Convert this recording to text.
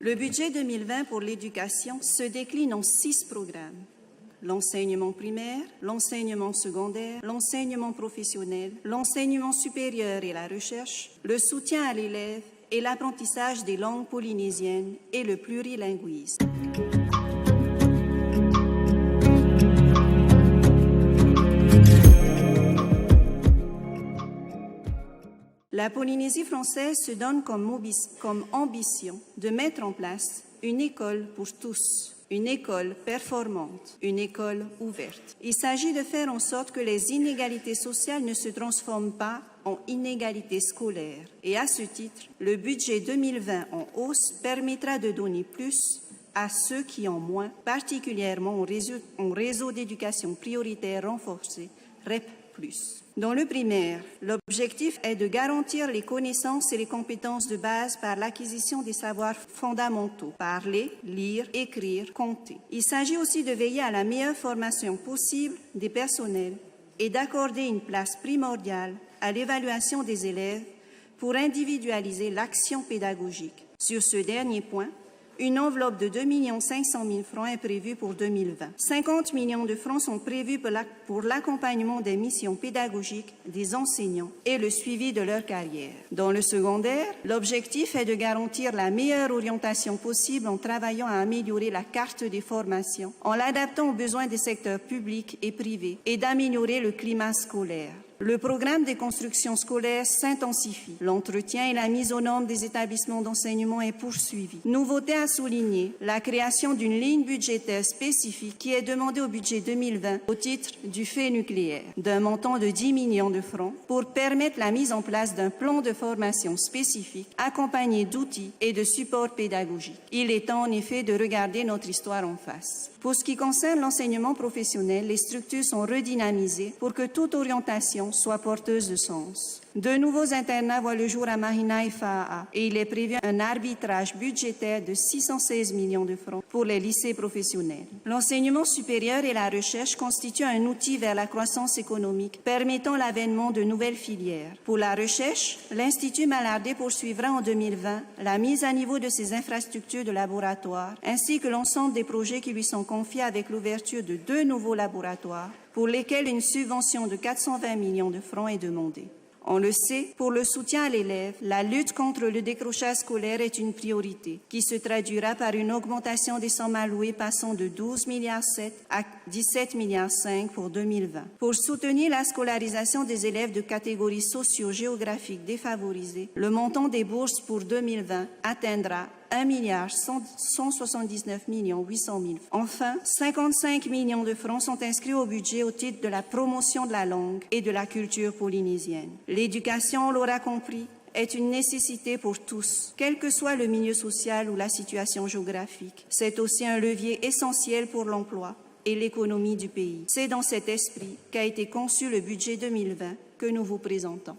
Le budget 2020 pour l'éducation se décline en 6 programmes. L'enseignement primaire, l'enseignement secondaire, l'enseignement professionnel, l'enseignement supérieur et la recherche, le soutien à l'élève et l'apprentissage des langues polynésiennes et le plurilinguisme. La Polynésie française se donne comme ambition de mettre en place une école pour tous, une école performante, une école ouverte. Il s'agit de faire en sorte que les inégalités sociales ne se transforment pas en inégalités scolaires. Et à ce titre, le budget 2020 en hausse permettra de donner plus à ceux qui en moins, particulièrement en réseau d'éducation prioritaire renforcé, REP+. Dans le primaire, l'objectif est de garantir les connaissances et les compétences de base par l'acquisition des savoirs fondamentaux, parler, lire, écrire, compter. Il s'agit aussi de veiller à la meilleure formation possible des personnels et d'accorder une place primordiale à l'évaluation des élèves pour individualiser l'action pédagogique. Sur ce dernier point, une enveloppe de 2 500 000 francs est prévue pour 2020. 50 millions de francs sont prévus pour l'accompagnement des missions pédagogiques des enseignants et le suivi de leur carrière. Dans le secondaire, l'objectif est de garantir la meilleure orientation possible en travaillant à améliorer la carte des formations, en l'adaptant aux besoins des secteurs publics et privés et d'améliorer le climat scolaire. Le programme des constructions scolaires s'intensifie. L'entretien et la mise aux normes des établissements d'enseignement est poursuivi. Nouveauté à souligner, la création d'une ligne budgétaire spécifique qui est demandée au budget 2020 au titre du fait nucléaire, d'un montant de 10 millions de francs pour permettre la mise en place d'un plan de formation spécifique accompagné d'outils et de supports pédagogiques. Il est temps en effet de regarder notre histoire en face. Pour ce qui concerne l'enseignement professionnel, les structures sont redynamisées pour que toute orientation soit porteuse de sens. De nouveaux internats voient le jour à Mahina et Faa'a et il est prévu un arbitrage budgétaire de 616 millions de francs pour les lycées professionnels. L'enseignement supérieur et la recherche constituent un outil vers la croissance économique permettant l'avènement de nouvelles filières. Pour la recherche, l'Institut Malardé poursuivra en 2020 la mise à niveau de ses infrastructures de laboratoire ainsi que l'ensemble des projets qui lui sont confiés avec l'ouverture de 2 nouveaux laboratoires pour lesquels une subvention de 420 millions de francs est demandée. On le sait, pour le soutien à l'élève, la lutte contre le décrochage scolaire est une priorité qui se traduira par une augmentation des sommes allouées passant de 12,7 milliards à 17,5 milliards pour 2020. Pour soutenir la scolarisation des élèves de catégories socio-géographiques défavorisées, le montant des bourses pour 2020 atteindra 1,179 800 000. Enfin, 55 millions de francs sont inscrits au budget au titre de la promotion de la langue et de la culture polynésienne. L'éducation, on l'aura compris, est une nécessité pour tous, quel que soit le milieu social ou la situation géographique. C'est aussi un levier essentiel pour l'emploi et l'économie du pays. C'est dans cet esprit qu'a été conçu le budget 2020 que nous vous présentons.